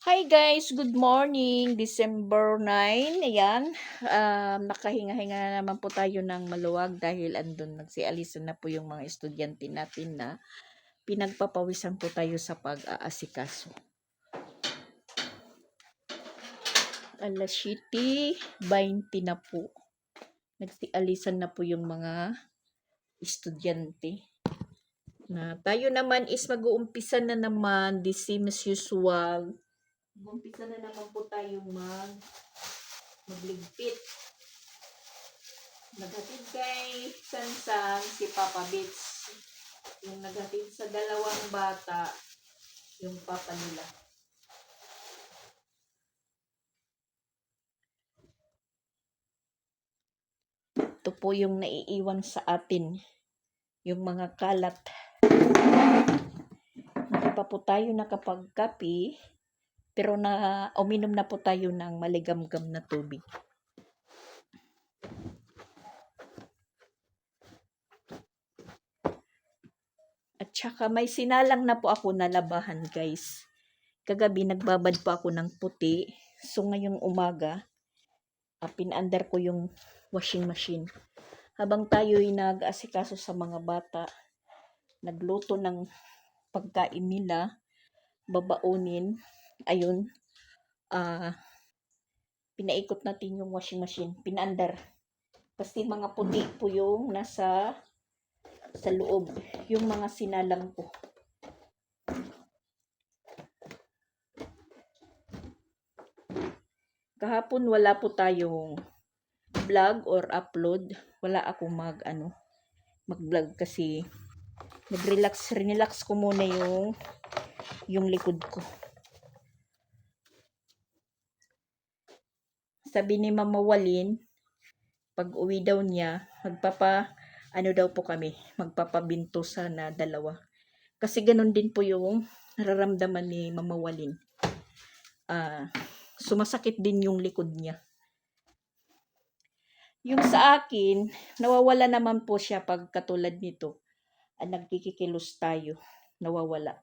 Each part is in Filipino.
Hi guys, good morning. December 9. Ayan, nakahinga-hinga na naman po tayo ng maluwag dahil andun nagsialisan na po yung mga estudyante natin na pinagpapawisan po tayo sa pag-aasikaso. Alas 7:20 na po. Nagsialisan na po yung mga estudyante. Na tayo naman is mag-uumpisa na naman, the same as usual. Mag-uumpisa na naman po tayo magligpit. Naghatid kay Sansang si Papa Bits. Yung naghatid sa dalawang bata, yung papa nila. Ito po yung naiiwan sa atin, yung mga kalat. Hindi pa po tayo nakapagkape, pero uminom na po tayo ng maligamgam na tubig. At saka may sinalang na po ako na labahan guys. Kagabi nagbabad po ako ng puti. So ngayong umaga, pinaandar ko yung washing machine. Habang tayo'y nag-asikaso sa mga bata, nagluto ng pagkain nila, babaunin, ayun, pinaikot natin yung washing machine, pinaandar. Kasi mga puti po yung sa loob, yung mga sinalang ko. Kahapon wala po tayong vlog or upload. Wala akong mag-vlog kasi relax ko muna yung likod ko. Sabi ni Mama Walin, pag uwi daw niya, magpapabinto sana dalawa. Kasi ganun din po yung nararamdaman ni Mama Walin. Sumasakit din yung likod niya. Yung sa akin, nawawala naman po siya pag katulad nito. Nagkikikilos tayo, nawawala.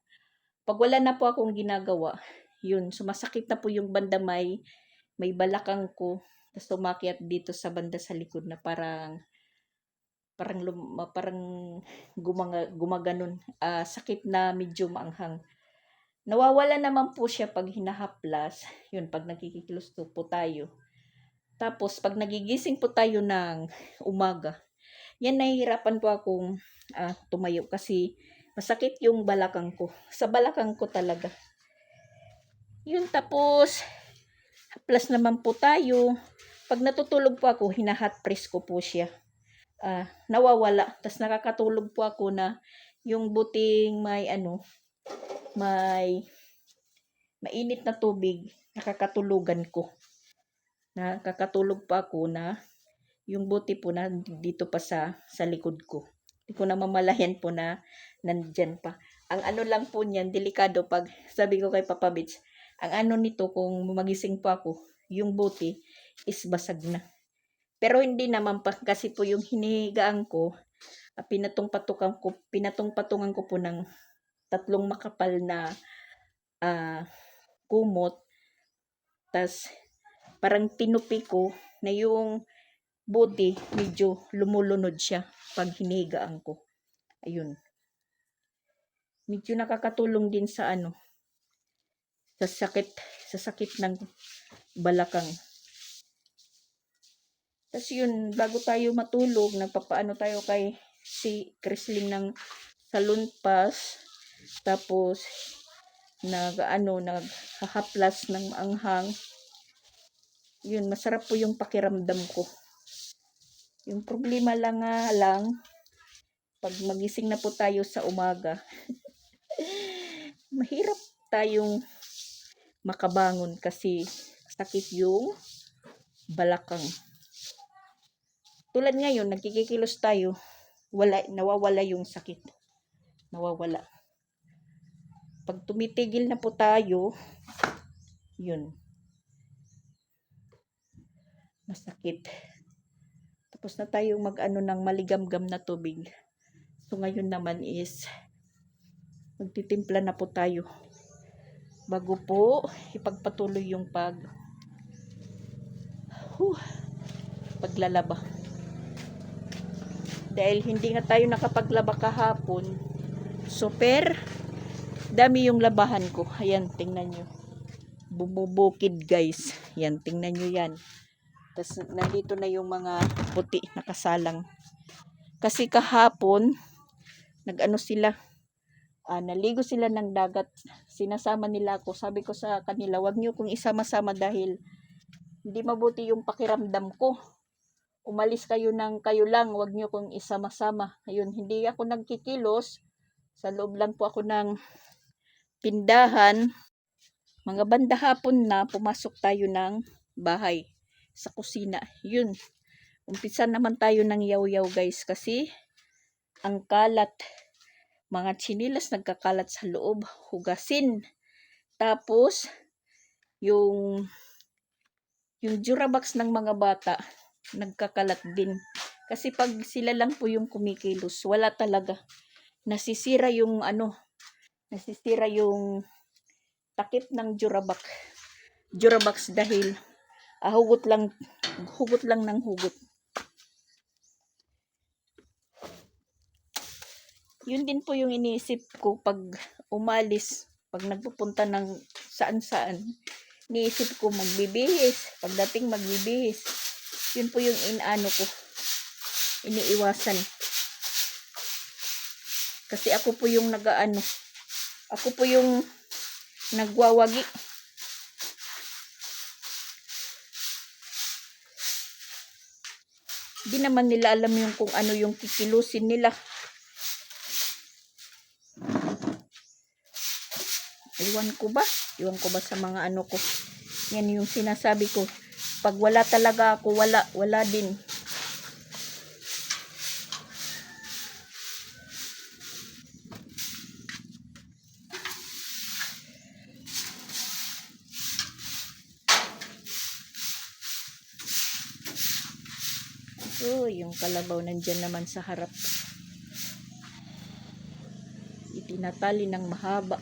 Pag wala na po akong ginagawa, yun, sumasakit na po yung banda may balakang ko. Tapos umakyat dito sa banda sa likod na parang gumaganon. Sakit na medyo maanghang. Nawawala naman po siya pag hinahaplas. Yun, pag nagkikikilos po tayo. Tapos, pag nagigising po tayo ng umaga, yan, nahihirapan po akong tumayo kasi masakit yung balakang ko. Sa balakang ko talaga. Yun, tapos, haplas naman po tayo. Pag natutulog po ako, hinahat press ko po siya. Nawawala. Tapos nakakatulog po ako na yung buting may mainit na tubig, nakakatulugan ko. Nakakatulog pa ako na yung buti po na dito pa sa likod ko. Hindi ko na mamalayan po na nandyan pa. Ang lang po niyan, delikado pag sabi ko kay Papa Bits, ang nito kung magising po ako, yung buti is basag na. Pero hindi naman pa kasi po yung hinihigaan ko, pinatong-patungan ko po ng 3 makapal na kumot. Tas parang tinupi ko na yung buti medyo lumulunod siya pag hinihigaan ko. Ayun. Medyo nakakatulong din sa sa sakit ng balakang. Tapos yun, bago tayo matulog, nagpapaano tayo kay si Chrisling ng salon pass. Tapos naghahaplas ng maanghang. Yun, masarap po yung pakiramdam ko. Yung problema lang pag magising na po tayo sa umaga, mahirap tayong makabangon kasi sakit yung balakang. Tulad ngayon, nagkikikilos tayo, nawawala yung sakit. Nawawala. Pag tumitigil na po tayo, yun, masakit. Tapos na tayong ng maligamgam na tubig. So ngayon naman is magtitimpla na po tayo. bago po ipagpatuloy yung paglalaba. Dahil hindi nga tayo nakapaglaba kahapon, super dami yung labahan ko. Ayan, tingnan nyo. Bumubukid guys. Yan, tingnan nyo yan. Tapos nandito na yung mga puti nakasalang. Kasi kahapon, nag-ano sila, naligo sila ng dagat. Sinasama nila ako. Sabi ko sa kanila, wag nyo kong isama-sama dahil hindi mabuti yung pakiramdam ko. Umalis kayo ng kayo lang, wag nyo kong isama-sama. Ayun, hindi ako nagkikilos. Sa loob lang po ako ng pindahan. Mga banda hapon na, pumasok tayo ng bahay sa kusina. Yun, umpisa naman tayo ng yaw-yaw guys kasi ang kalat. Mga tsinilas nagkakalat sa loob, hugasin. Tapos, yung Durabox ng mga bata, nagkakalat din. Kasi pag sila lang po yung kumikilos, wala talaga. Nasisira yung takip ng Durabox dahil hugot lang ng hugot. Yun din po yung iniisip ko pag umalis, pag nagpupunta ng saan-saan. Iniisip ko magbibihis, pagdating magbibihis. Yun po yung iniiwasan. Kasi ako po yung ako po yung nagwawagi. Di naman nila alam yung kung ano yung kikilusin nila. Iwan ko ba sa mga ko. Yan yung sinasabi ko. Pag wala talaga ako, wala din. So, yung kalabaw nandyan naman sa harap. Itinatali ng mahaba.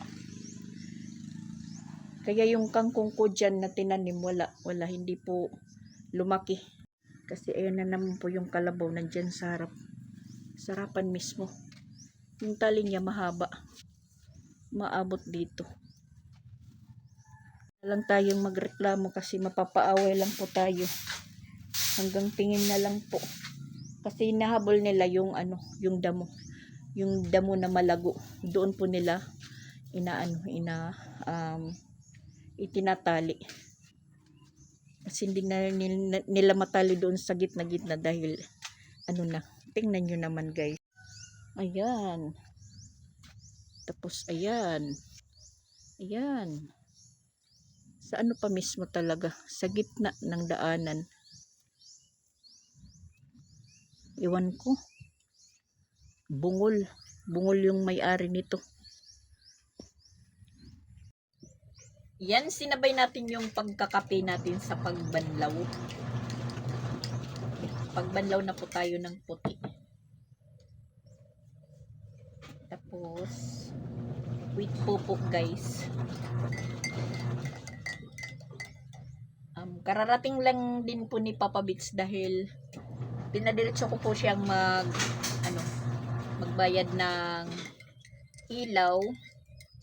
Kaya yung kangkong ko dyan na tinanim, wala, hindi po lumaki. Kasi ayan na naman po yung kalabaw nandyan sa harap. Sarapan mismo. Yung tali niya mahaba. Maabot dito. Lang tayong magreklamo kasi mapapaaway lang po tayo. Hanggang tingin na lang po. Kasi nahabol nila yung damo. Yung damo na malago. Doon po nila itinatali. Kasi hindi na nila matali doon sa gitna dahil tingnan nyo naman guys. Ayan. Tapos ayan. Ayan. Sa pa mismo talaga. Sa gitna ng daanan. Iwan ko. Bungol yung may-ari nito. Yan, sinabay natin yung pagkakape natin sa pagbanlaw. Pagbanlaw na po tayo ng puti. Tapos, wait po guys. Kararating lang din po ni Papa Bits dahil pinadiretso ko po siyang magbayad ng ilaw.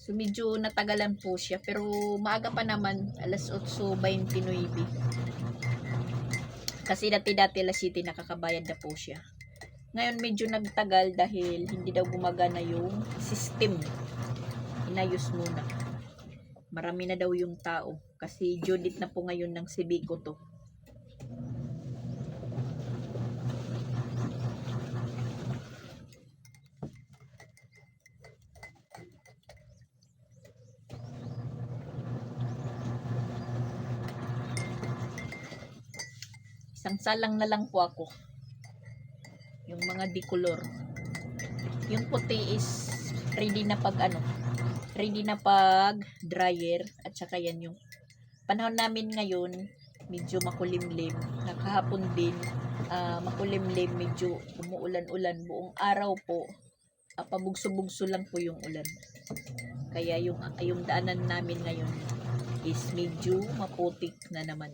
So medyo natagalan po siya pero maaga pa naman, 8:29. Kasi dati alas 7 nakakabayad na po siya. Ngayon medyo nagtagal dahil hindi daw gumagana yung system. Inayos muna. Marami na daw yung tao kasi Judith na po ngayon ng Sibico to. Isang salang na lang po ako. Yung mga dicolor. Yung puti is ready na pag dryer at saka yan yung panahon namin ngayon medyo makulimlim. Nakahapon din makulimlim, medyo umuulan-ulan buong araw po. Pabugso-bugso lang po yung ulan. Kaya yung daanan namin ngayon is medyo maputik na naman.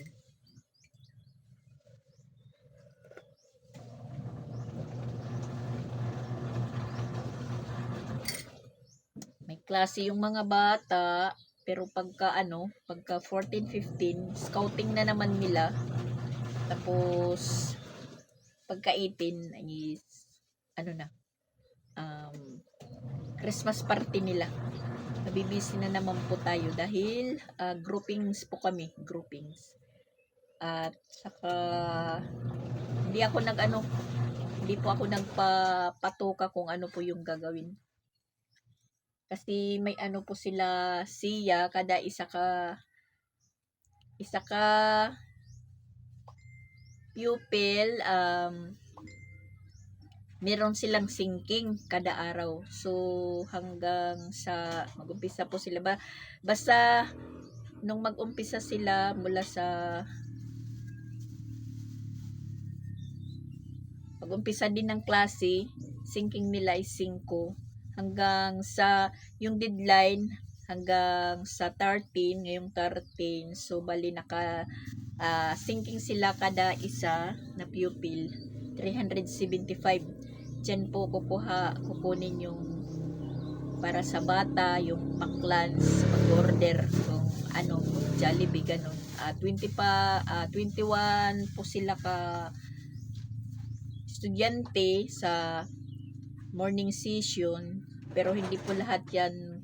May klase yung mga bata, pero pagka 14, 15, scouting na naman nila. Tapos, pagka 18 is, ano na, um, Christmas party nila. Nabibisi na naman po tayo dahil groupings po kami, groupings. At saka, hindi ako hindi po ako nagpapatuka kung ano po yung gagawin. Kasi may ano po sila siya, kada isa ka pupil, meron silang sinking kada araw. So, hanggang sa mag-umpisa po sila basta nung mag-umpisa sila mula sa pag-umpisa din ng klase, sinking nila ay 5 hanggang sa yung deadline hanggang sa 13, ngayong 13. So, bali sinking sila kada isa na pupil, 375. Diyan po kukunin yung para sa bata, yung paklans, pag-order, yung Jollibee, ganun. 21 po sila ka estudyante sa morning session, pero hindi po lahat yan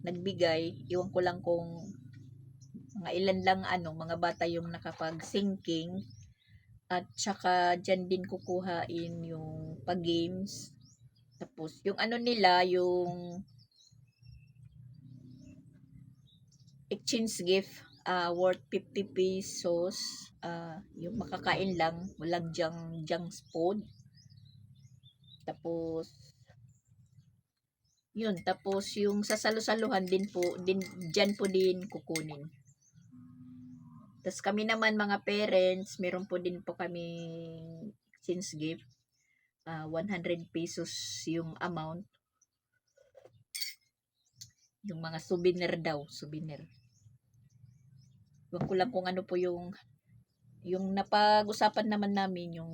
nagbigay. Iwan ko lang kung mga ilan lang mga bata yung nakapag-sinking. At saka dyan din kukuhain yung pag-games. Tapos yung nila, yung exchange gift, worth 50 pesos. Yung makakain lang, walang junk food. Tapos tapos yung sasalo-saluhan din po, dyan po din kukunin. Tapos kami naman mga parents, meron po din po kami exchange gift. 100 pesos yung amount. Yung mga souvenir daw, souvenir. Huwag ko lang kung ano po yung napag-usapan naman namin, yung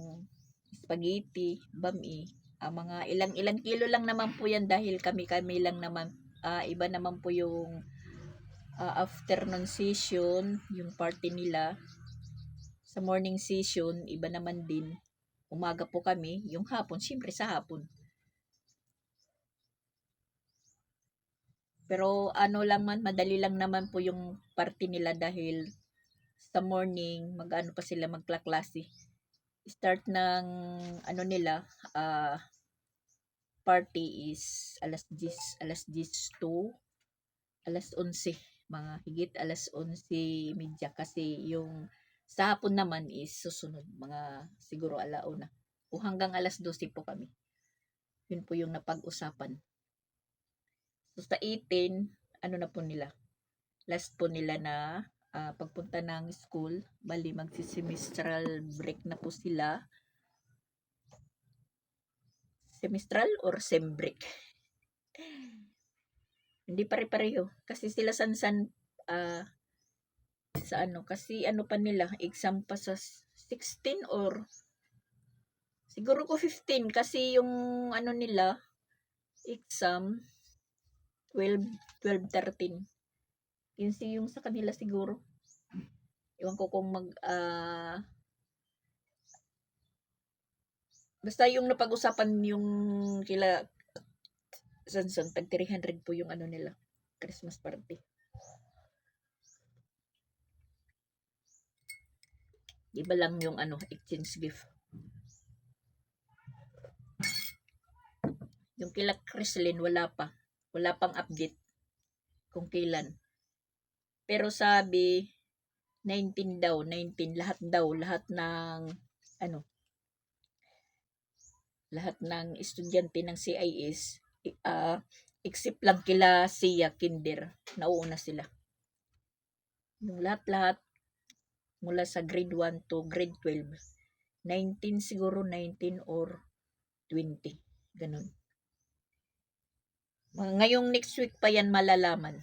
spaghetti, bami. Mga ilang kilo lang naman po yan dahil kami lang naman. Iba naman po yung afternoon session, yung party nila. Sa morning session, iba naman din. Umaga po kami, yung hapon, siyempre sa hapon. Pero madali lang naman po yung party nila dahil sa morning, pa sila magklaklase. Start ng nila, party is alas 10 to alas 11, mga higit alas 11:30 kasi yung sa hapon naman is susunod, mga siguro alauna o hanggang alas 12 po kami. Yun po yung napag-usapan. So sa 18, na po nila, last po nila na pagpunta ng school, bali magsi-semestral break na po sila. Semestral or sem break? Hindi pare-pareho kasi sila sansan sa kasi pa nila, exam pa sa 16 or siguro ko 15 kasi yung nila exam 12, 13. 15 yung sa kanila siguro. Iwan ko kung basta yung napag-usapan yung kila Sansan, tag 300 po yung nila, Christmas party. Iba lang yung exchange gift. Yung kila Chrislyn, wala pang update kung kailan. Pero sabi 19 daw, 19 lahat ng lahat ng estudyante ng CIS, except lang kila Sia Kinder, nauuna sila. Yung lahat mula sa grade 1 to grade 12, 19 siguro, 19 or 20, ganun. Ngayong next week pa yan malalaman.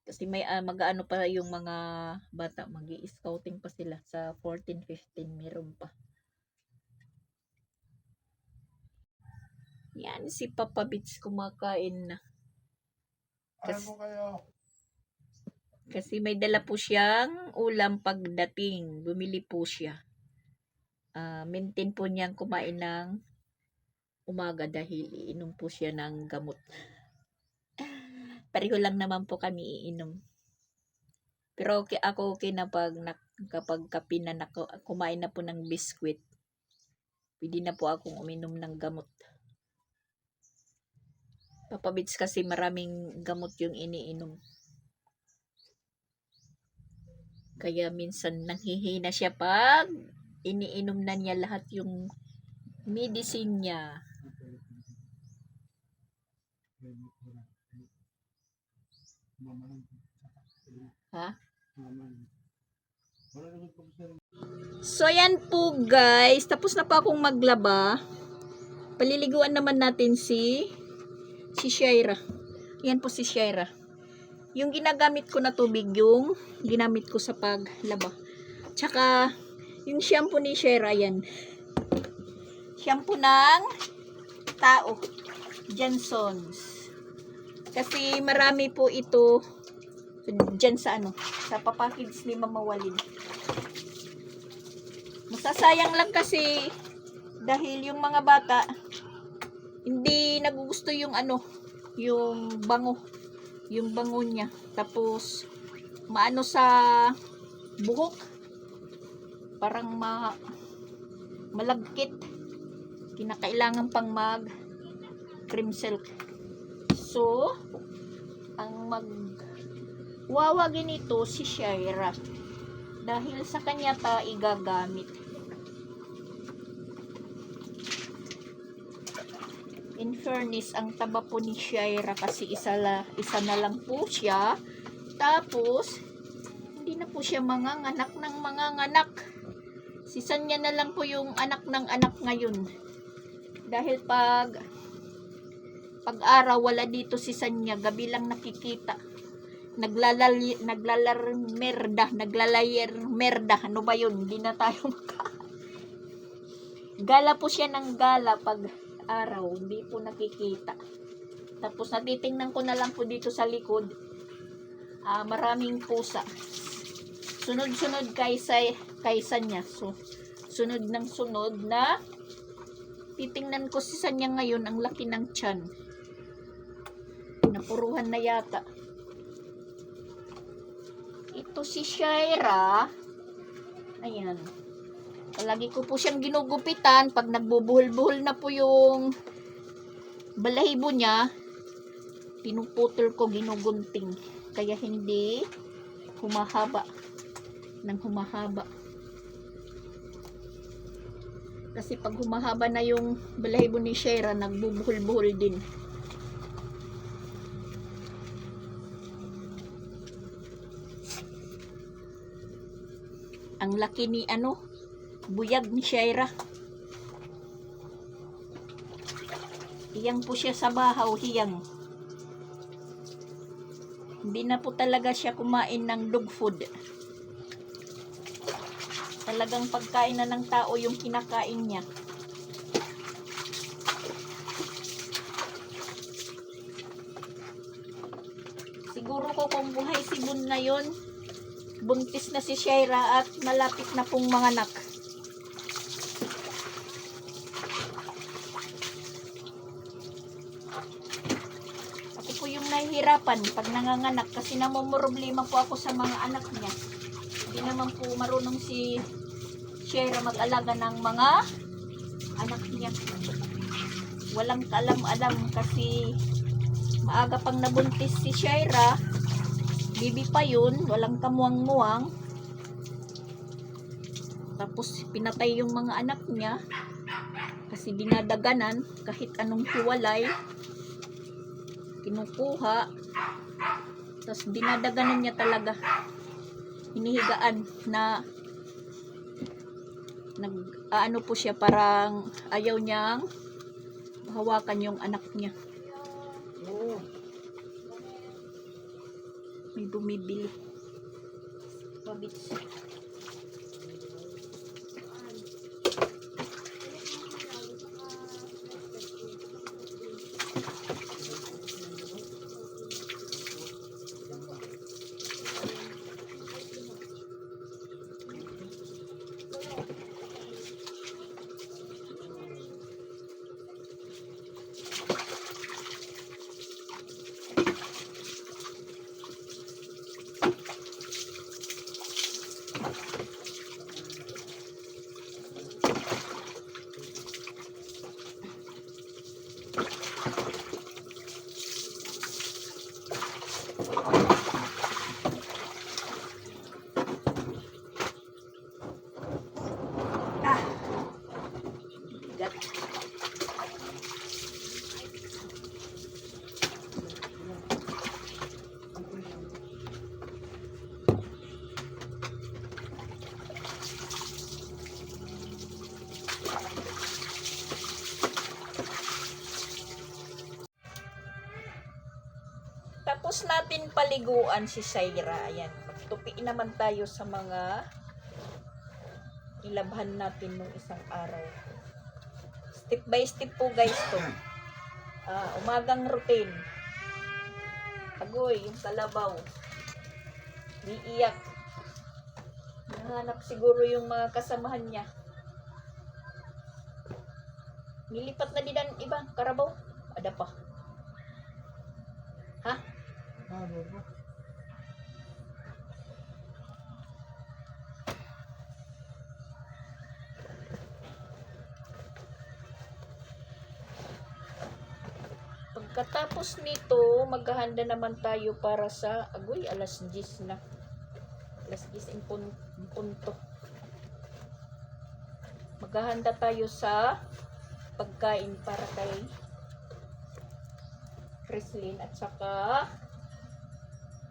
Kasi may mag-aano pa yung mga bata, magi-scouting pa sila sa 14, 15, meron pa. Yan si Papa Bits kumakain na. Kasi may dala po siyang ulam pagdating. Bumili po siya. Maintain po niyang kumain ng umaga dahil iinom po siya ng gamot. Pareho lang naman po kami iinom. Pero okay, ako okay na kapag kape na kumain na po ng biskwit. Pwede na po akong uminom ng gamot. Papa Bits kasi maraming gamot yung iniinom. Kaya minsan nanghihina siya pag iniinom na niya lahat yung medicine niya. Ha? So yan po guys, tapos na pa akong maglaba. Paliliguan naman natin si Shaira. Yan po si Shaira. Yung ginagamit ko na tubig, yung ginamit ko sa paglaba. Tsaka yung shampoo ni Shaira, yan. Shampoo ng tao. Johnson's. Kasi marami po ito dyan sa sa papackage ni Mama Walid. Masasayang lang kasi dahil yung mga bata hindi nagugusto yung yung bango niya. Tapos maano sa buhok, parang malagkit. Kinakailangan pang mag cream silk. So ang wawagin ito si Shaira dahil sa kanya ta igagamit. In fairness, ang taba po ni Shaira kasi isa na lang po siya. Tapos hindi na po siya manganganak ng manganganak. Si Sanya na lang po yung anak ng anak ngayon. Dahil pag araw wala dito si Sanya, gabi lang nakikita. Naglalayar merda. Ano ba yun? Hindi na tayo gala po siya ng gala pag araw. Hindi po nakikita. Tapos natitingnan ko na lang po dito sa likod. Maraming pusa. Sunod-sunod kaysa niya. So, sunod ng sunod na titingnan ko si Sanya ngayon, ang laki ng tiyan. Napuruhan na yata. Ito si Shaira. Ayan. Palagi ko po siyang ginugupitan. Pag nagbubuhol-buhol na po yung balahibo niya, pinuputol ko, ginugunting. Kaya hindi humahaba ng humahaba. Kasi pag humahaba na yung balahibo ni Shaira, nagbubuhol-buhol din. Ang laki ni buyag ni Shaira. Hiyang po siya sa bahaw, hiyang. Hindi na po talaga siya kumain ng dog food. Talagang pagkain na ng tao yung kinakain niya. Siguro ko kung buhay si Bun ngayon, buntis na si Shaira at malapit na pong manganak. Ako po yung nahihirapan pag nanganganak kasi namumroblema po ako sa mga anak niya. Hindi naman po marunong si Shaira mag-alaga ng mga anak niya. Walang kaalam-alam kasi maaga pang nabuntis si Shaira. Bibi pa yun, walang kamuang-muang. Tapos pinatay yung mga anak niya kasi dinadaganan kahit anong hiwalay, kinukuha, tapos dinadaganan niya talaga, hinihigaan na po siya, parang ayaw niyang hawakan yung anak niya. May bumibili. Mabits. Gat. Tapos natin paliguan si Shaira. Ayan. Magtupi naman tayo sa mga ilabhan natin nung isang araw. Step by step po guys to. Umagang routine. Agoy, yung kalabaw. Iiyak. Nahanap siguro yung mga kasamahan niya. Nilipat na din ang iba, karabaw. Ada pa. Ha? Pagkatapos nito, maghahanda naman tayo para sa agoy, alas 10 na. Alas 10 in punto. Maghahanda tayo sa pagkain para kay Chrislyn at saka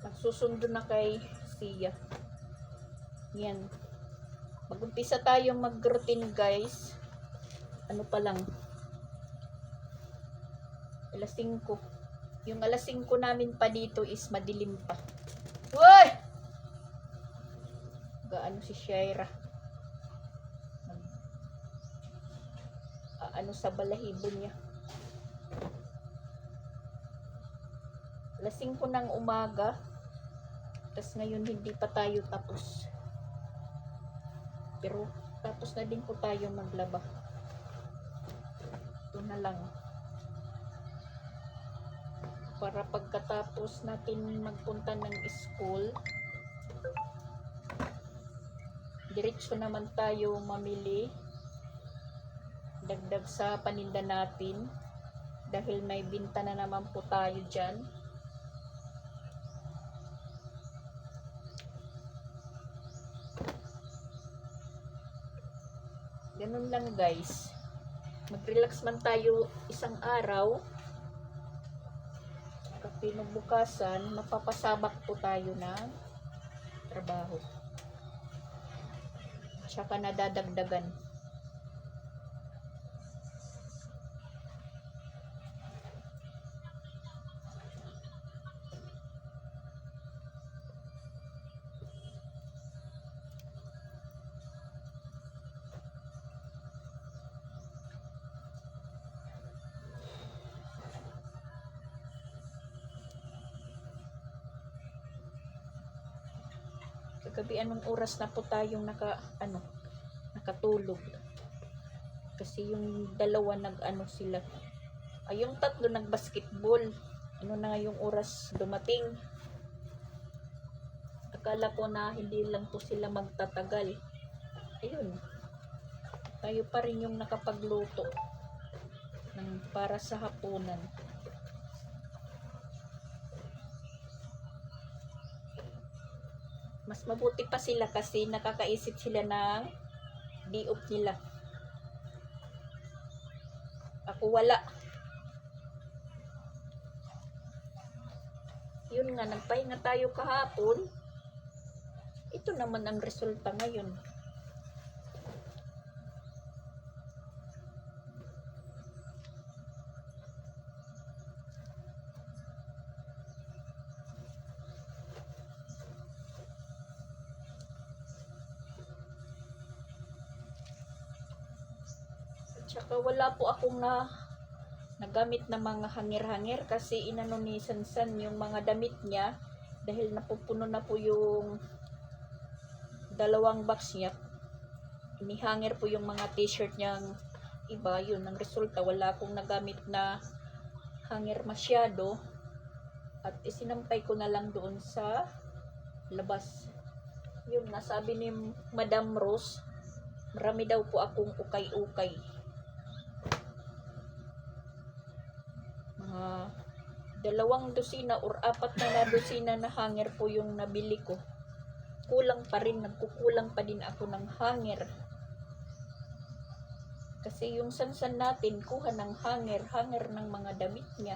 magsusundo na kay Sia. Yan. Mag-umpisa tayong mag-routine guys. Ano pa lang? Alas 5. Yung alas 5 namin pa dito is madilim pa. Uy! Gaano si Shaira? Ano sa balahibo niya. Alas 5 ng umaga. Tapos ngayon hindi pa tayo tapos. Pero tapos na din po tayo maglaba. Ito na lang. Para pagkatapos natin magpunta ng school, diretso naman tayo mamili. Dagdag sa paninda natin. Dahil may binta na naman po tayo dyan. Ganun lang guys. Mag-relax man tayo isang araw. Pinubukasan, mapapasabak po tayo ng trabaho. Tsaka nadadagdagan. Kagabi anong oras na po tayong nakatulog. Kasi yung dalawa sila. Yung tatlo nag-basketball. Ano na yung oras dumating. Akala ko na hindi lang po sila magtatagal. Ayun. Tayo pa rin yung nakapagluto para sa hapunan. Mas mabuti pa sila kasi nakakaisip sila ng di-off nila. Ako wala. Yun nga, nagpahinga tayo kahapon. Ito naman ang resulta ngayon. Tsaka wala po akong nagamit na mga hangir-hangir kasi inano ni Sansan yung mga damit niya dahil napupuno na po yung dalawang box niya. Inihangir po yung mga t-shirt niyang iba. Yun, ang resulta wala akong nagamit na hangir masyado at isinampay ko na lang doon sa labas. Yun, nasabi ni Madam Rose, marami daw po akong ukay-ukay. Mga 2 dosina or 4 na dosina na hanger po yung nabili ko. Kulang pa rin, nagkukulang pa din ako ng hanger. Kasi yung Sansan natin, kuha ng hanger ng mga damit niya.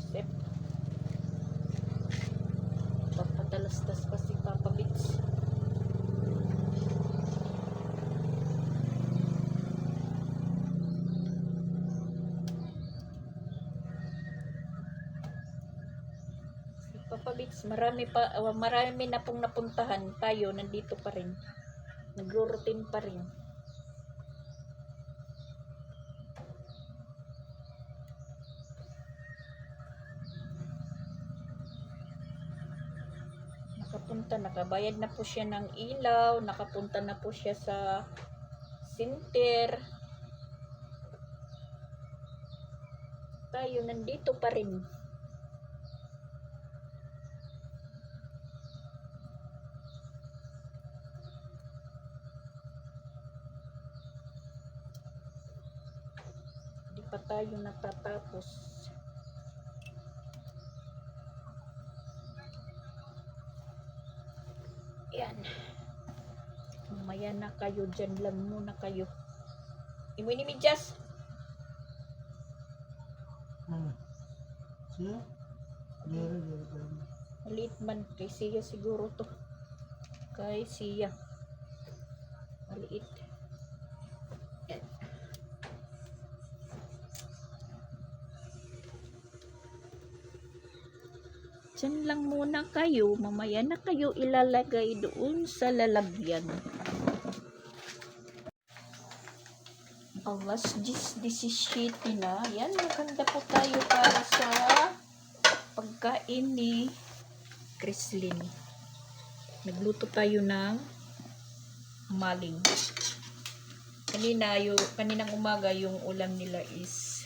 Sip. Papatalastas pa si Papa Bits. Papa Bits, marami na pong napuntahan tayo, nandito pa rin. Nagro-routine pa rin. Nakabayad na po siya ng ilaw, nakapunta na po siya sa center. Tayo nandito pa rin. Hindi pa tayo natatapos. Yan. Mamaya na kayo, dyan lang muna kayo. Iminimidyas. Siya? Maliit man. Kay Siya siguro to. Kay Siya. Maliit. Yan. Diyan lang muna kayo. Mamaya na kayo ilalagay doon sa lalagyan. Alas 10:17 na. Yan, maganda po tayo para sa pagkain ni Chrislyn. Nagluto tayo ng maling. Kaninang umaga yung ulam nila is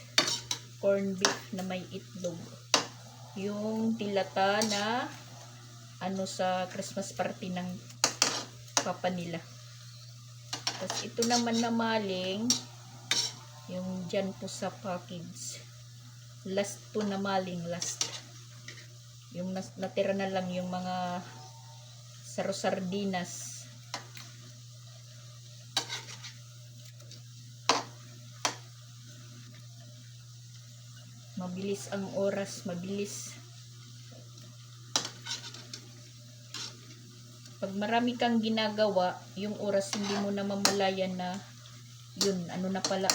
corned beef na may itlog. Yung tilata na sa Christmas party ng papa nila. Tapos ito naman na maling, yung dyan po sa package. Last po na maling, last. Yung natira na lang yung mga sardinas. Mabilis ang oras, mabilis. Pag marami kang ginagawa, yung oras hindi mo na mamalayan na yun, na pala,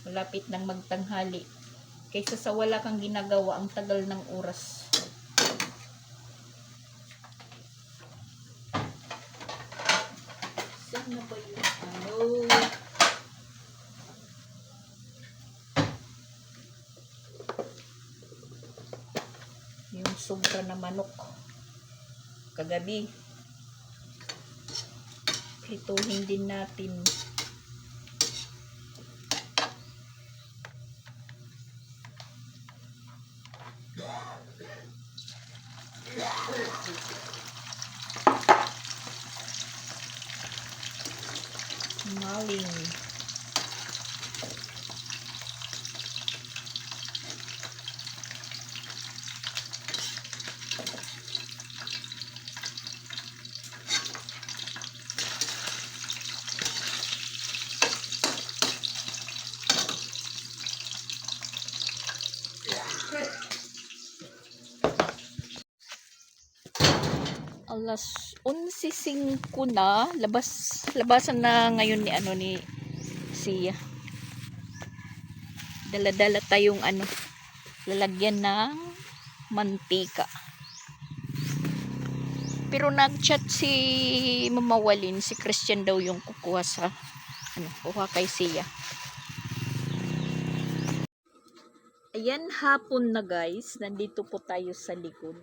malapit ng magtanghali. Kaysa sa wala kang ginagawa, ang tagal ng oras. Saan na ba yun? Yung sobra na manok kagabi, prituhin din natin. Maling. Alas 11:05 na, labasan na ngayon ni Siya. Dala-dala tayong lalagyan ng mantika. Pero nag-chat si Mama Walin, si Christian daw yung kukuha sa kuha kay Sia. Ayan, hapon na guys. Nandito po tayo sa likod.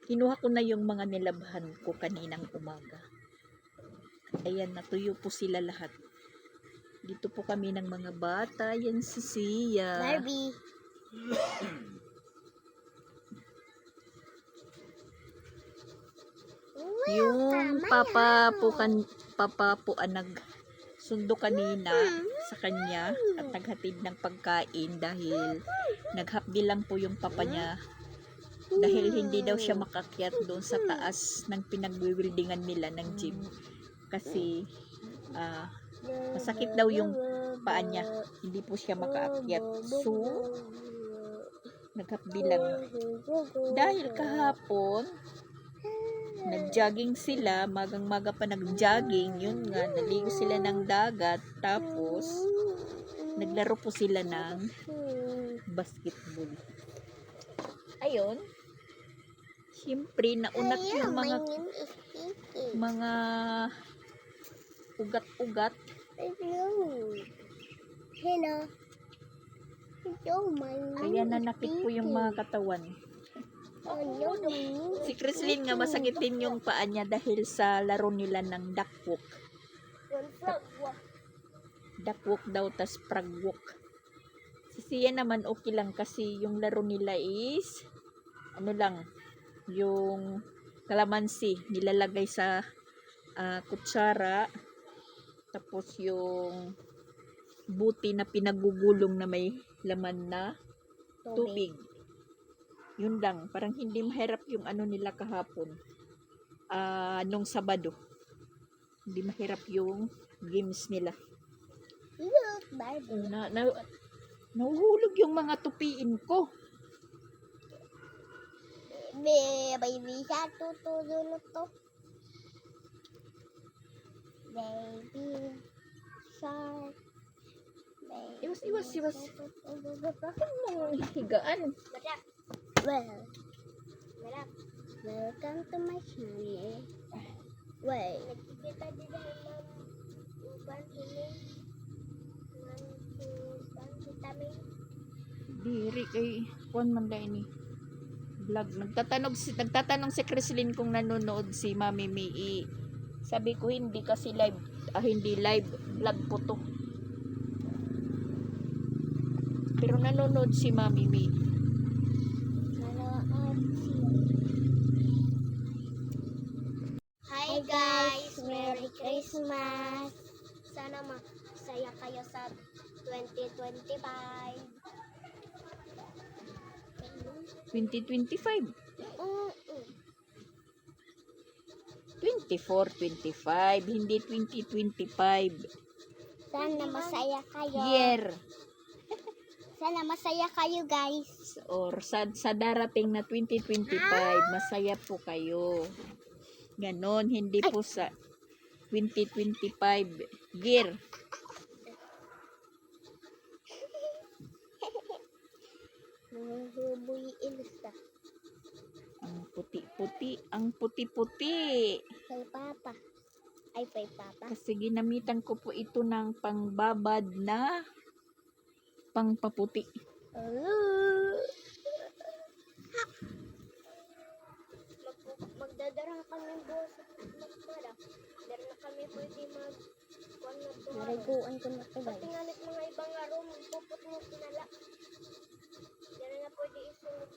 Kinuha ko na yung mga nilabhan ko kaninang umaga. Ayan, natuyo po sila lahat. Dito po kami ng mga bata. Yan si Sia. Barbie. Yung papa po nagsundo kanina sa kanya at naghatid ng pagkain dahil naghapdi lang po yung papa niya dahil hindi daw siya makakyat doon sa taas ng pinagwiwildingan nila ng gym kasi masakit daw yung paa niya, hindi po siya makaakyat, so naghapdi lang. Dahil kahapon nag-jogging sila, magang-maga pa nag-jogging, yun nga, naligo sila ng dagat, tapos naglaro po sila ng basketball. Ayun, siyempre naunat yung mga ugat-ugat. Hello. Kaya nanakit po yung mga katawan. Si Chrislyn nga masakit din yung paa niya dahil sa laro nila ng duck walk. Duck walk daw, tas frog walk. Si Sia naman okay lang kasi yung laro nila is yung kalamansi nilalagay sa kutsara, tapos yung buti na pinagugulong na may laman na tubig. Yun lang, parang hindi mahirap yung nila kahapon. Nung Sabado. Hindi mahirap yung games nila. Look, Barbie. Nahuhulog yung mga tupiin ko. Baby shark, tutulunod to. Baby shark. Iwas. Bakit mo higaan? Welcome to my channel. Wait. Nagkikita din ng uban ini. Diri kay kuan man da ini. Vlog. Nagtatanong si Chrislyn kung nanonood si Mami Mii. Sabi ko hindi kasi live, hindi live, vlog po to. Pero nanonood si Mami Mii. Hi guys, Merry Christmas. Sana masaya kayo sa 2025. 2025. 24-25, hindi 2025. Sana masaya kayo. Year. Sana masaya kayo guys. Or sa darating na 2025, masaya po kayo. Ganon, hindi po sa 2025 year. Bubuyin basta. Ang puti-puti. Kay Papa. Ay, kay Papa. Kasi ginamitan ko po ito ng pangbabad na pangpaputi. Magdadara kami buwas sa magdara. Dara na kami pwede kuan na to. Nariguan ko na to guys. Pati nga mga ibang room, puput mo pinala. Dara na pwede isunod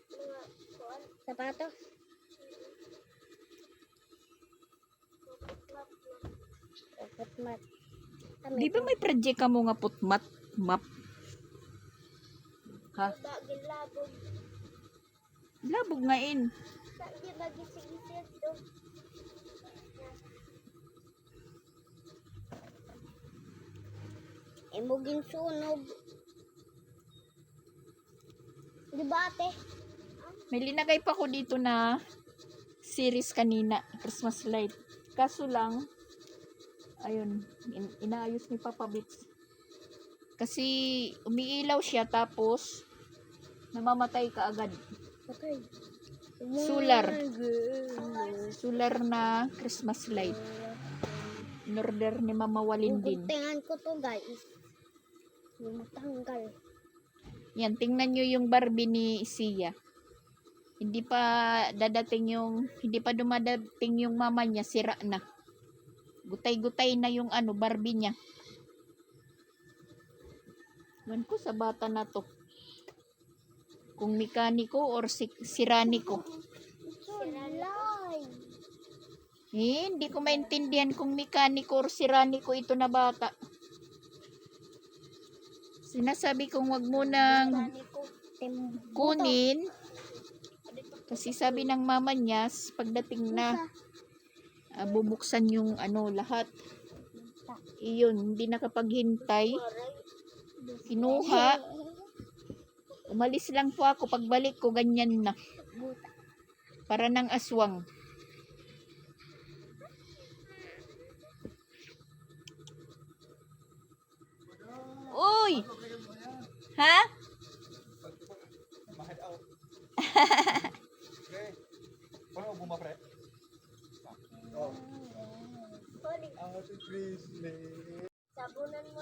mga kuan. Sapatos. Putmat. Di ba may project ka mo nga putmat map? Ha? Labog. Labog nga in. Di ba gisig-gisig do? Imuging sunog. Di ba ate? May linagay pa ko dito na series kanina, Christmas light. Kaso lang, ayun, inaayos ni Papa Bits. Kasi umiilaw siya tapos namamatay ka agad. Okay. Solar. Solar na Christmas light. In-order ni Mama Walin din. Tingnan ko to guys. Yung matanggal. Yan, tingnan nyo yung Barbie ni Sia. Hindi pa dumadating yung mama niya, sira na. Gutay-gutay na yung Barbie niya. Ewan ko sa bata na to. Kung mekaniko or siraniko. Hindi ko maintindihan kung mekaniko or siraniko ito na bata. Sinasabi kong wag mo nang kunin. Kasi sabi ng mama niya, pagdating na, bubuksan yung lahat. Iyon, hindi nakapaghintay. Kinuha. Umalis lang po ako. Pagbalik ko, ganyan na. Para ng aswang. Uy! Ha? Paano bumapre? Oh. Happy Christmas. Sabunan mo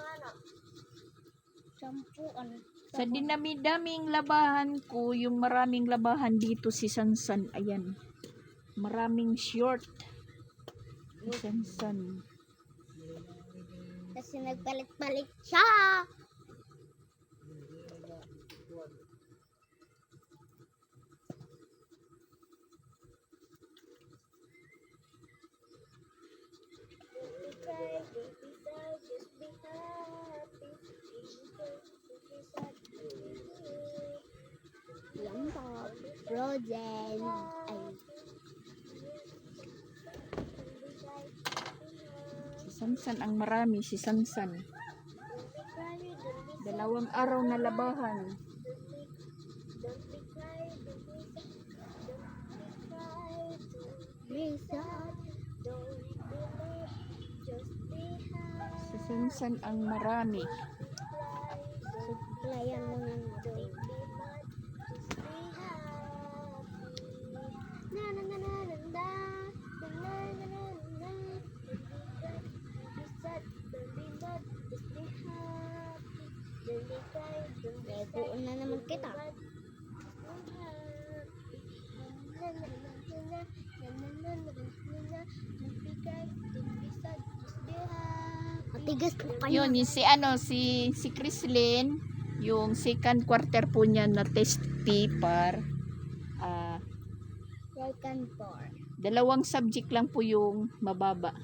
Sampuan. Sa dinami-daming labahan ko, yung maraming labahan dito si Sansan. Ayan. Maraming short. Si Sansan. Kasi nagpalit-palit siya. Lambot, frozen, Si Sansan ang marami. Si Sansan. 2 araw na labahan. Si Sansan ang marami. Supplyan mo na natin. Buon na naman kita. Matigas po kayo. Yun, yung si Chrislyn, yung second quarter po niya na test paper, Second for. 2 subject lang po yung mababa.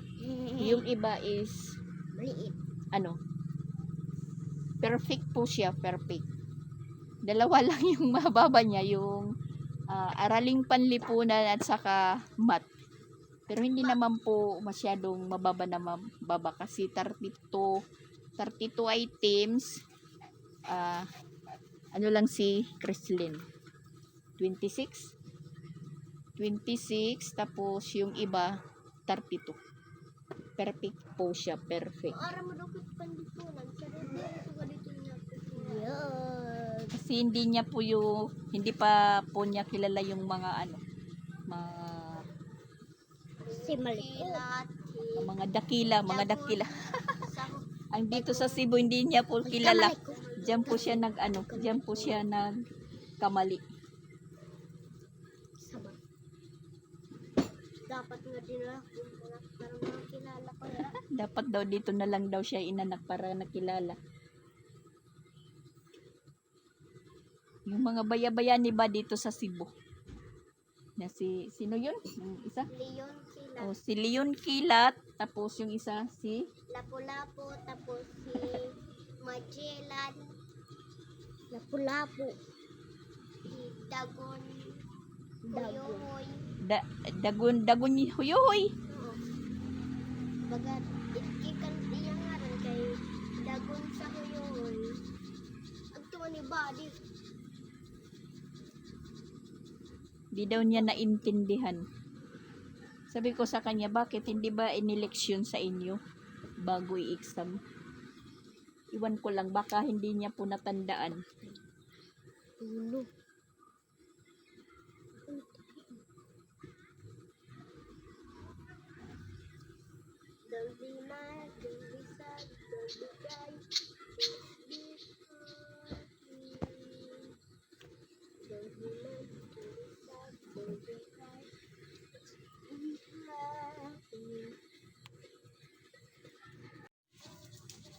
Yung iba is, Maliit. perfect po siya, perfect. 2 lang yung mababa niya, yung araling panlipunan at saka math. Pero hindi naman po masyadong mababa na mababa kasi 32 items. Lang si Chrislyn. 26 tapos yung iba 32. Perfect po siya, perfect. Ara mo daw kit pandipunan. Kasi hindi pa po niya kilala yung mga Si Malikot. mga dakila. Ang dito sa Cebu hindi niya po kilala. Diyan po siya nagkamali. Dapat nga din para makilala ko na. Dapat daw dito na lang daw siya inanak para nakilala. Yung mga bayabayani ba dito sa Cebu? Na sino yun? Yung isa? Leon Kilat. Si Leon Kilat. Tapos yung isa si Lapu-Lapu. Tapos si Magellan. Lapu-Lapu. Si Dagon. Huyohoy. Dagon Huyohoy. Oo. Bagat, ikikan iyang ngaran kay Dagon sa Huyohoy. Ang tuwa ni Buddy. Di daw niya naintindihan. Sabi ko sa kanya, bakit hindi ba inileksyon sa inyo bago i-exam? Iwan ko lang, baka hindi niya po natandaan. Ulo. Don't be mad, don't be sad, don't be cry. Just be happy. Don't be mad, don't be sad, don't be cry. Be happy.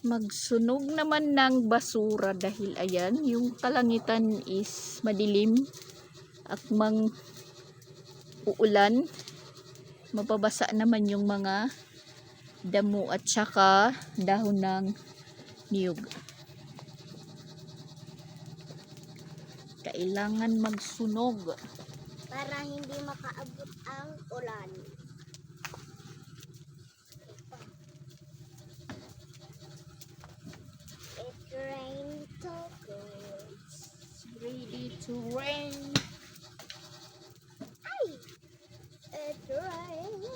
Magsunog naman ng basura dahil ayan, yung kalangitan is madilim at uulan. Mababasa naman yung mga damo at saka dahon ng niyog. Kailangan magsunog. Para hindi makaabot ang ulan. It rained tacos. Ready to rain. Ay! It rained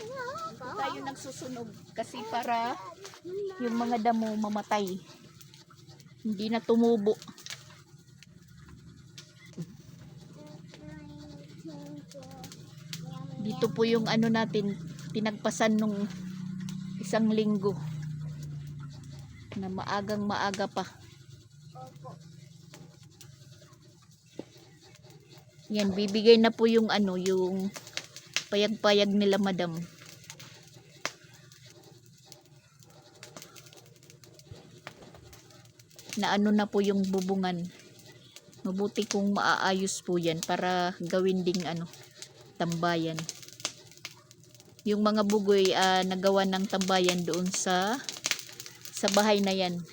Tayo nagsusunog kasi para yung mga damo mamatay. Hindi na tumubo. Dito po yung ano natin, pinagpasan nung isang linggo na maagang maaga pa. Opo. Yan, bibigay na po yung ano, yung payag-payag nila madam. Na ano na po yung bubungan. Mabuti kung maaayos po yan para gawin ding ano, tambayan. Yung mga bugoy nagawa ng tambayan doon sa bahay na yan.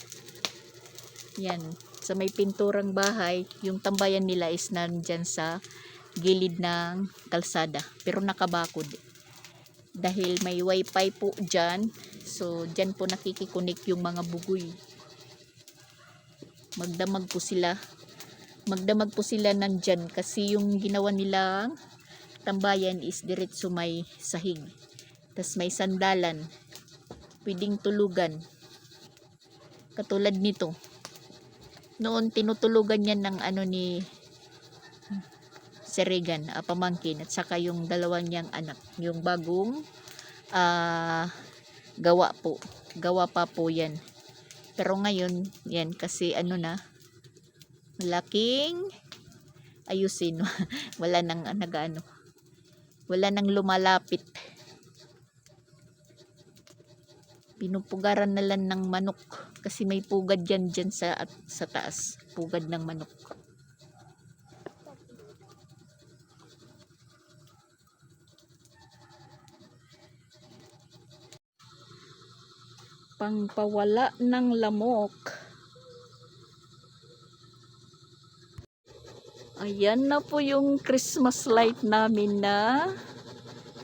Yan, sa may pinturang bahay, yung tambayan nila is nandyan sa gilid ng kalsada. Pero nakabakod. Dahil may wifi po dyan, so dyan po nakikikunik yung mga bugoy. Magdamag po sila. Magdamag po sila nandyan kasi yung ginawa nilang tambayan is diretso may sahig. Tas may sandalan. Pwedeng tulugan. Katulad nito. Noon tinutulugan yan ng ano ni Serigan, pamangkin, at saka yung dalawa niyang anak. Yung bagong gawa po. Gawa pa po yan. Pero ngayon, yan kasi ano na, malaking ayusin. Wala nang nagaano. Wala nang lumalapit. Pinupugaran na lang ng manok kasi may pugad yan dyan sa taas. Pugad ng manok. Pangpawala ng lamok. Ayan na po yung Christmas light namin na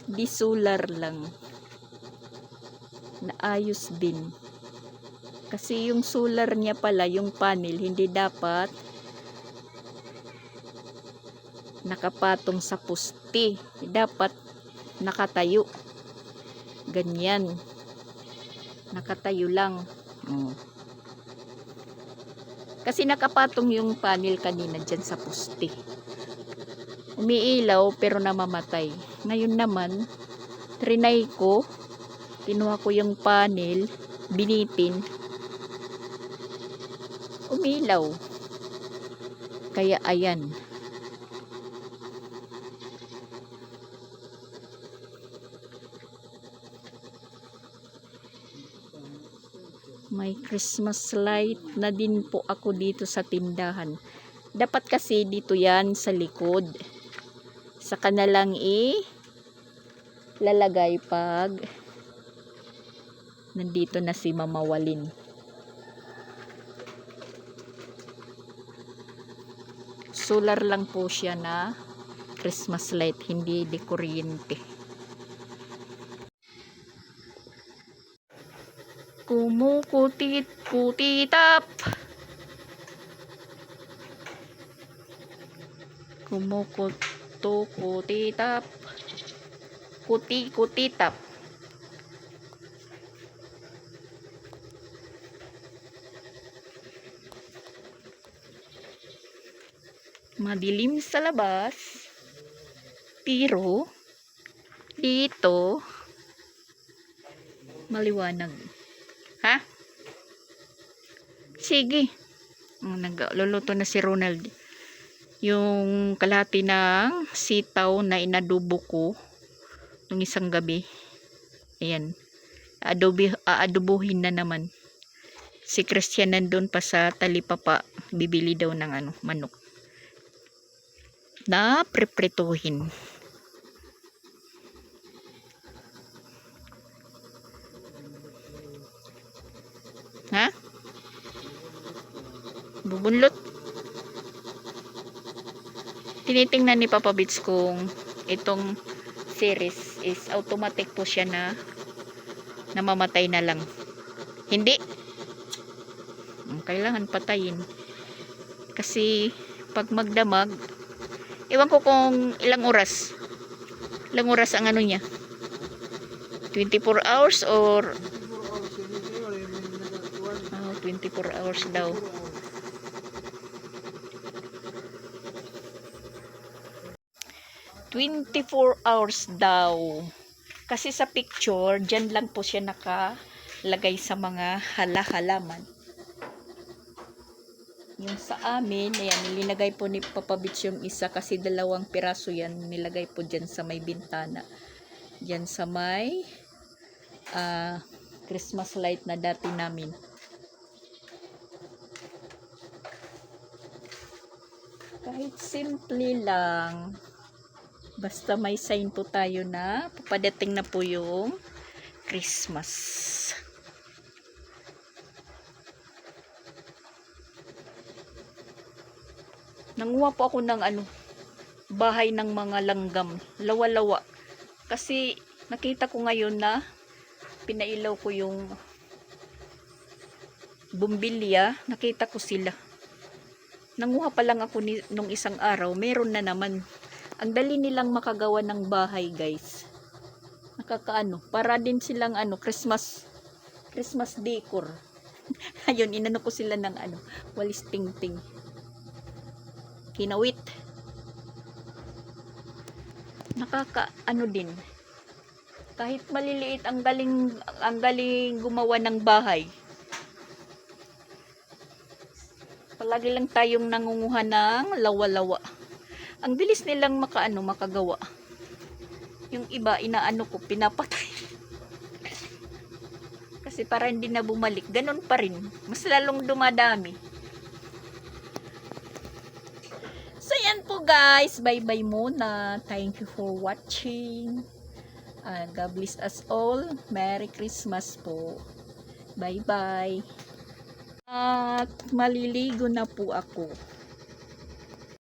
di solar lang. Naayos din. Kasi yung solar niya pala, yung panel, hindi dapat nakapatong sa poste. Dapat nakatayo. Ganyan. Nakatayo lang. Kasi nakapatong yung panel kanina dyan sa poste. Umiilaw pero namamatay. Ngayon naman, trinay ko. Kinuha ko yung panel, binitin. Umilaw. Kaya ayan. May Christmas light na din po ako dito sa tindahan. Dapat kasi dito yan sa likod. Saka na lang lalagay pag nandito na si Mama Walin. Solar lang po siya na Christmas light, hindi di kuryente. Kumukutit-kutitap. Kumukuto-kutitap. Kuti-kutitap. Madilim sa labas. Pero, dito, maliwanag. Ha? Sige. Nagluluto na si Ronald. Yung kalahati ng sitaw na inadubo ko nung isang gabi. Ayan. Aadobuhin na naman. Si Christian nandun pa sa talipapa. Bibili daw ng manok. Na preprituhin. Ha? Bubunlot. Tinitingnan ni Papa Bits kung itong series is automatic po siya na namamatay na lang. Hindi. Kailangan patayin. Kasi pag magdamag, ewan ko kung ilang oras. Ilang oras ang niya. 24 hours or 24 hours daw. 24 hours daw. Kasi sa picture, dyan lang po siya nakalagay sa mga halaman. Yung sa amin, ayan, nilinagay po ni Papa Bits yung isa kasi 2 piraso yan. Nilagay po dyan sa may bintana. Dyan sa may Christmas light na dati namin. Kahit simple lang. Basta may sign po tayo na papadating na po yung Christmas. Nanguha po ako ng bahay ng mga langgam. Lawa-lawa. Kasi nakita ko ngayon na pinailaw ko yung bumbilya. Nakita ko sila. Nanguha pa lang ako nung isang araw. Meron na naman. Ang dali nilang makagawa ng bahay, guys. Para din silang Christmas decor. Ayun, inano ko sila ng walis tingting. Kinawit. Din. Kahit maliliit, ang galing gumawa ng bahay. Palagi lang tayong nangunguha ng lawa-lawa. Ang bilis nilang makagawa. Yung iba, pinapatay. Kasi para hindi na bumalik, ganun pa rin. Mas lalong dumadami. So, yan po guys. Bye-bye muna. Thank you for watching. God bless us all. Merry Christmas po. Bye-bye. At maliligo na po ako.